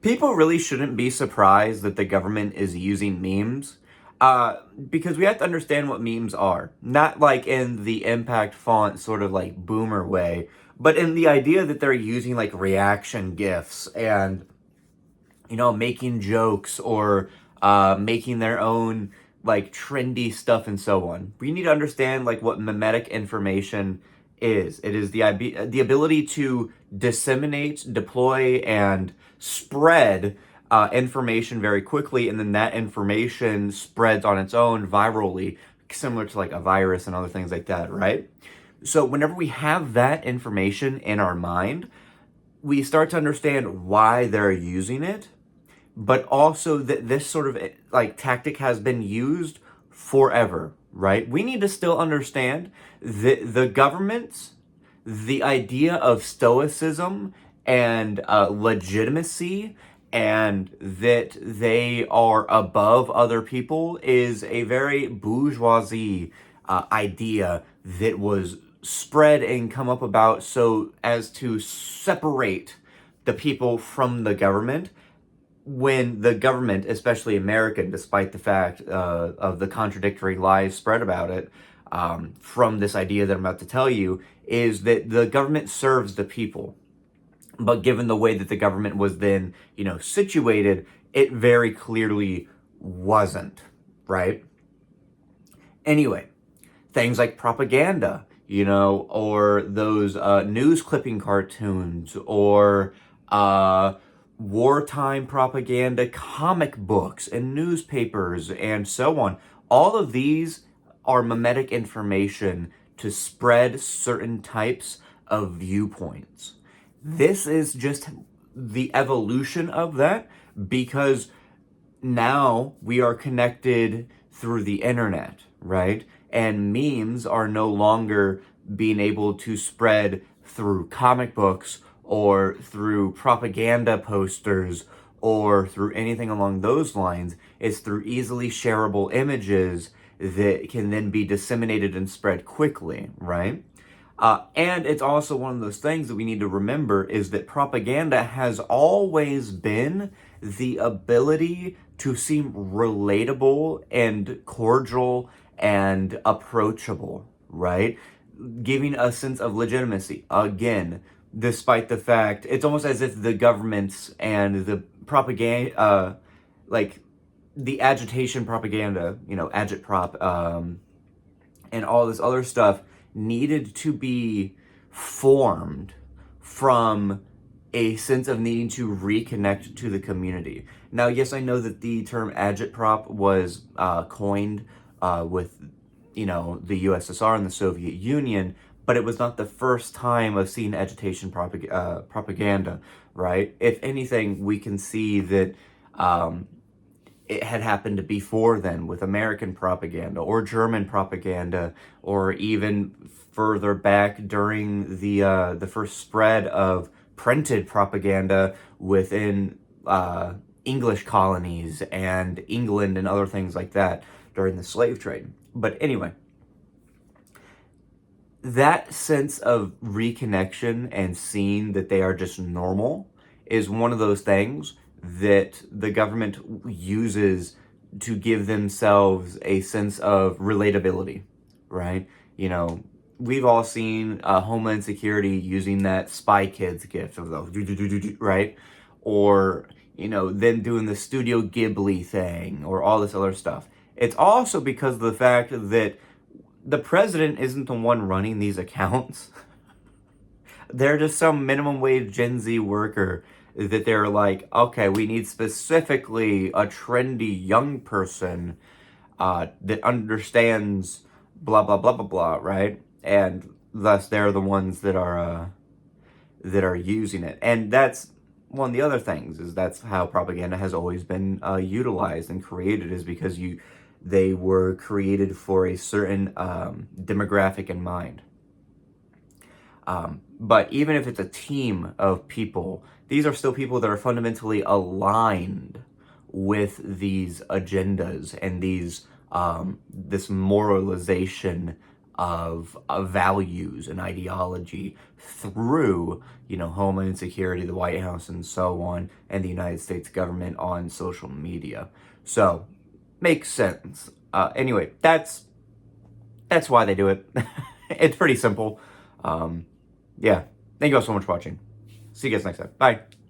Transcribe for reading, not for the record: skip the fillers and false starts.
People really shouldn't be surprised that the government is using memes, because we have to understand what memes are. Not like in the impact font sort of like boomer way, but in the idea that they're using like reaction GIFs and, making jokes or making their own like trendy stuff and so on. We need to understand like what mimetic information is. It is the ability to disseminate, deploy, and spread information very quickly, and then that information spreads on its own virally, similar to like a virus and other things like that, right? So whenever we have that information in our mind, we start to understand why they're using it, but also that this sort of like tactic has been used forever, right? We need to still understand that the government's the idea of stoicism and legitimacy and that they are above other people is a very bourgeoisie idea that was spread and come up about so as to separate the people from the government, when the government, especially American, despite the fact of the contradictory lies spread about it, from this idea that I'm about to tell you, is that the government serves the people. But given the way that the government was then, situated, it very clearly wasn't, right? Anyway, things like propaganda, or those news clipping cartoons, or wartime propaganda, comic books, and newspapers, and so on. All of these are mimetic information to spread certain types of viewpoints. This is just the evolution of that, because now we are connected through the internet, right? And memes are no longer being able to spread through comic books or through propaganda posters or through anything along those lines. It's through easily shareable images that can then be disseminated and spread quickly, right? And it's also one of those things that we need to remember is that propaganda has always been the ability to seem relatable and cordial and approachable, right? Giving a sense of legitimacy. Again, despite the fact, it's almost as if the governments and the propaganda, like the agitation propaganda, agitprop, and all this other stuff needed to be formed from a sense of needing to reconnect to the community. Now, yes, I know that the term agitprop was coined with, the USSR and the Soviet Union, but it was not the first time of seeing agitation propaganda, right? If anything, we can see that it had happened before then with American propaganda or German propaganda, or even further back during the first spread of printed propaganda within English colonies and England and other things like that during the slave trade. But anyway, that sense of reconnection and seeing that they are just normal is one of those things that the government uses to give themselves a sense of relatability, right? We've all seen Homeland Security using that Spy Kids gift of those, right? Or, them doing the Studio Ghibli thing or all this other stuff. It's also because of the fact that the president isn't the one running these accounts. They're just some minimum wage Gen Z worker that they're like, okay, we need specifically a trendy young person that understands blah, blah, blah, blah, blah, right? And thus they're the ones that are using it. And that's one of the other things, is that's how propaganda has always been utilized and created, is because they were created for a certain demographic in mind. But even if it's a team of people, these are still people that are fundamentally aligned with these agendas and these this moralization of values and ideology through, Homeland Security, the White House, and so on, and the United States government on social media. So, makes sense. Anyway, that's why they do it. It's pretty simple. Yeah. Thank you all so much for watching. See you guys next time. Bye.